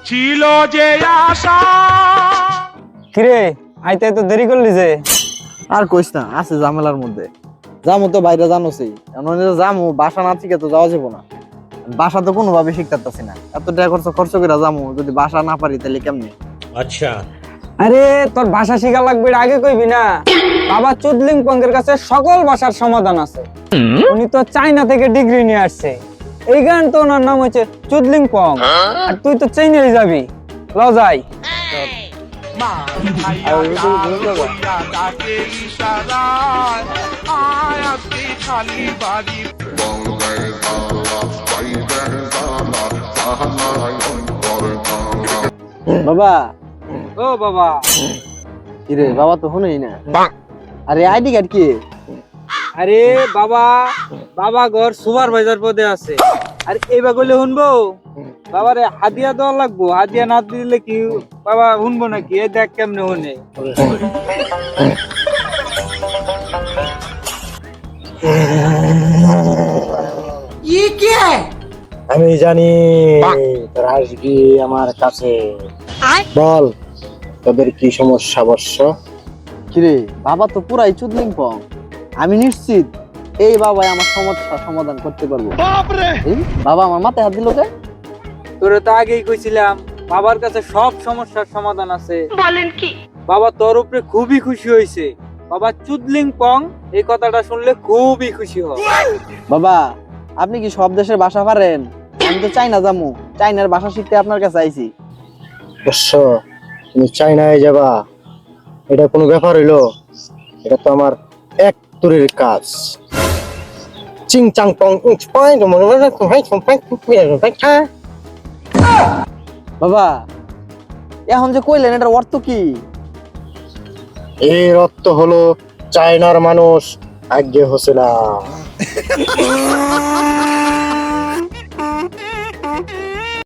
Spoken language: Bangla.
ছিল যে আশা। কিরে আইতে তো দেরি করলি যে? আর কইস না, আছে ঝামেলার মধ্যে। যামু তো বাইরে জানোসই, যামু বাসা না থেকে তো যাওয়া যাবো না। বাসা তো কোনোভাবে শিখতে পারতাছি না, এত টাকা খরচ করে যামু, যদি বাসা না পারি তাহলে কেমনে? আচ্ছা, আরে তোর ভাষা শিখা লাগবে এটা আগে কইবি না? বাবা চুদলিং পঙ্কের কাছে সকল ভাষার সমাধান আছে। উনি তো চায়না থেকে ডিগ্রি নিয়ে আসছে। এই গান তো ওনার নাম হচ্ছে চুদলিং পং। আর তুই তো চাইনাই যাবি, ল যাই। খালি বাড়ি বাবা, ও বাবা, কিরে বাবা তো শুনেই না। আরে আইডি কার্ড কি? আরে বাবা, বাবা ঘর সুপারভাইজার পদে আছে। আর এইবার গলে শুনবো বাবারে হাদিয়া দেওয়া লাগবো। হাদিয়া না দিলে কি বাবা শুনবো নাকি? এই দেখ কেমনে শুনে। আমি জানি তোর আসবি আমার কাছে। বল তোদের কি সমস্যা বর্ষ? কিরে বাবা তো পুরাই চুদলিং পং। আমি নিশ্চিত এই বাবাই আমার সমস্যা সমাধান করতে পারবো। এই, বাবা আমার মাথায় হাত দিল কে? তোরে তো আগেই কইছিলাম বাবার কাছে সব সমস্যার সমাধান আছে। বলেন কি? বাবা তোর উপরে খুবই খুশি হয়েছে। বাবা চুদলিং পং এই কথাটা শুনলে খুবই খুশি হয়। বাবা আপনি কি সব দেশের ভাষা পারেন? আমি তো চাইনা যামু, চাইনার ভাষা শিখতে আপনার কাছে আইছি। বর্ষ তুমি চাইনায় যাবা, এটা কোনো ব্যাপার হইলো? এটা তো আমার এক তুরের কাজ। চিং চাং পং বাবা এখন যে কইলেন এটার অর্থ কি? এর অর্থ হলো চায়নার মানুষ আজ্ঞে হোসে না।